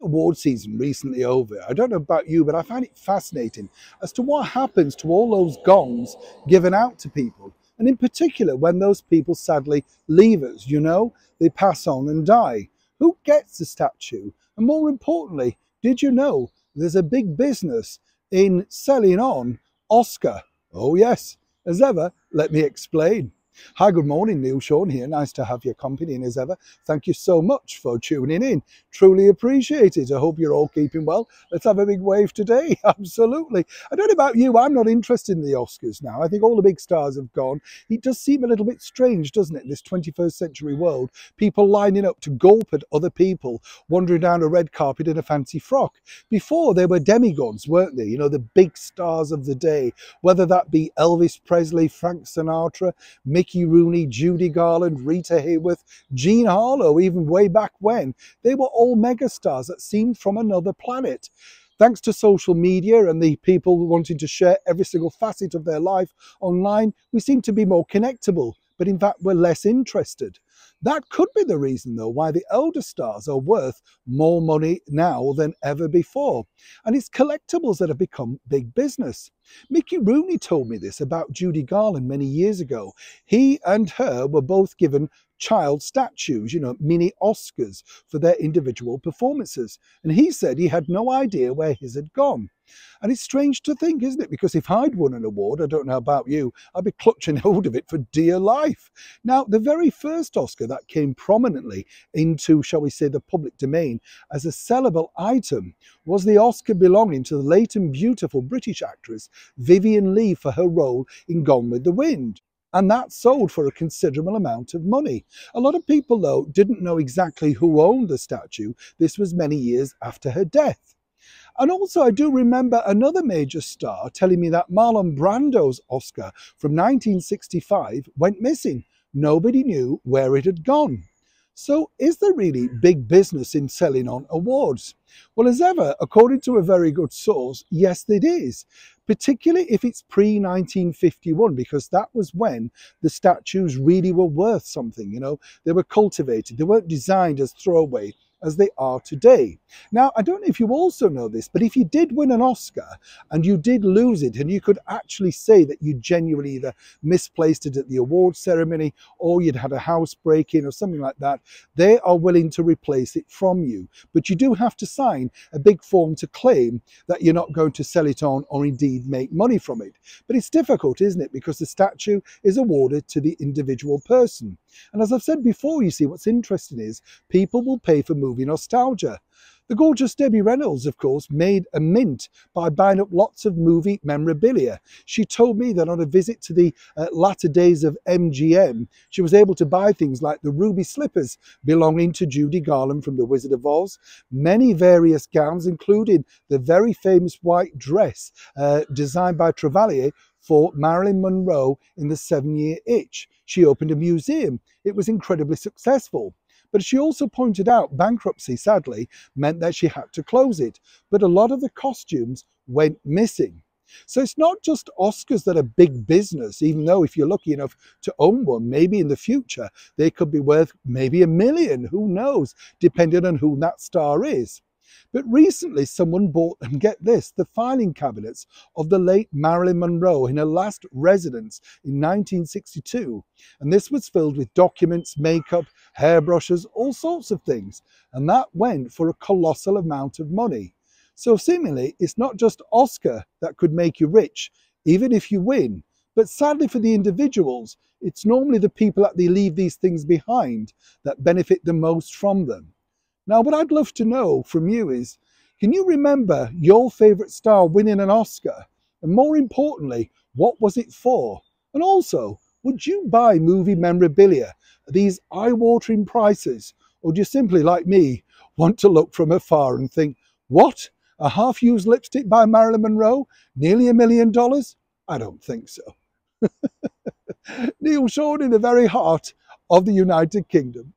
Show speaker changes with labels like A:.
A: award season recently over, I don't know about you, but I find it fascinating as to what happens to all those gongs given out to people. And in particular, when those people sadly leave us, they pass on and die. Who gets the statue? And more importantly, did you know there's a big business in selling on Oscar? Oh yes, as ever, let me explain. Hi, good morning, Neil Sean here. Nice to have your company, and as ever, thank you so much for tuning in. Truly appreciate it. I hope you're all keeping well. Let's have a big wave today. Absolutely. I don't know about you, I'm not interested in the Oscars now. I think all the big stars have gone. It does seem a little bit strange, doesn't it, in this 21st century world, people lining up to gulp at other people wandering down a red carpet in a fancy frock. Before, they were demigods, weren't they? The big stars of the day, whether that be Elvis Presley, Frank Sinatra, Mickey Rooney, Judy Garland, Rita Hayworth, Jean Harlow, even way back when. They were all megastars that seemed from another planet. Thanks to social media and the people wanting to share every single facet of their life online, we seem to be more connectable, but in fact we're less interested. That could be the reason, though, why the elder stars are worth more money now than ever before. And it's collectibles that have become big business. Mickey Rooney told me this about Judy Garland many years ago. He and her were both given child statues, mini Oscars for their individual performances. And he said he had no idea where his had gone. And it's strange to think, isn't it? Because if I'd won an award, I don't know about you, I'd be clutching hold of it for dear life. Now, the very first Oscar that came prominently into, shall we say, the public domain as a sellable item was the Oscar belonging to the late and beautiful British actress Vivien Leigh for her role in Gone with the Wind. And that sold for a considerable amount of money. A lot of people, though, didn't know exactly who owned the statue. This was many years after her death. And also, I do remember another major star telling me that Marlon Brando's Oscar from 1965 went missing. Nobody knew where it had gone. So is there really big business in selling on awards? Well, as ever, according to a very good source, yes, it is. Particularly if it's pre-1951, because that was when the statues really were worth something. They were cultivated. They weren't designed as throwaway as they are today. Now, I don't know if you also know this, but if you did win an Oscar and you did lose it, and you could actually say that you genuinely either misplaced it at the award ceremony or you'd had a house break-in or something like that, they are willing to replace it from you. But you do have to sign a big form to claim that you're not going to sell it on or indeed make money from it. But it's difficult, isn't it? Because the statue is awarded to the individual person. And as I've said before, you see, what's interesting is people will pay for movie nostalgia. The gorgeous Debbie Reynolds, of course, made a mint by buying up lots of movie memorabilia. She told me that on a visit to the latter days of MGM, she was able to buy things like the ruby slippers belonging to Judy Garland from The Wizard of Oz, many various gowns, including the very famous white dress designed by Travalier for Marilyn Monroe in The 7-Year Itch. She opened a museum. It was incredibly successful. But she also pointed out bankruptcy, sadly, meant that she had to close it. But a lot of the costumes went missing. So it's not just Oscars that are big business, even though if you're lucky enough to own one, maybe in the future, they could be worth maybe $1 million, who knows, depending on who that star is. But recently someone bought, and get this, the filing cabinets of the late Marilyn Monroe in her last residence in 1962. And this was filled with documents, makeup, hairbrushes, all sorts of things. And that went for a colossal amount of money. So seemingly it's not just Oscar that could make you rich, even if you win. But sadly for the individuals, it's normally the people that they leave these things behind that benefit the most from them. Now, what I'd love to know from you is, can you remember your favourite star winning an Oscar? And more importantly, what was it for? And also, would you buy movie memorabilia at these eye-watering prices? Or do you simply, like me, want to look from afar and think, what? A half-used lipstick by Marilyn Monroe? Nearly $1 million? I don't think so. Neil Sean in the very heart of the United Kingdom.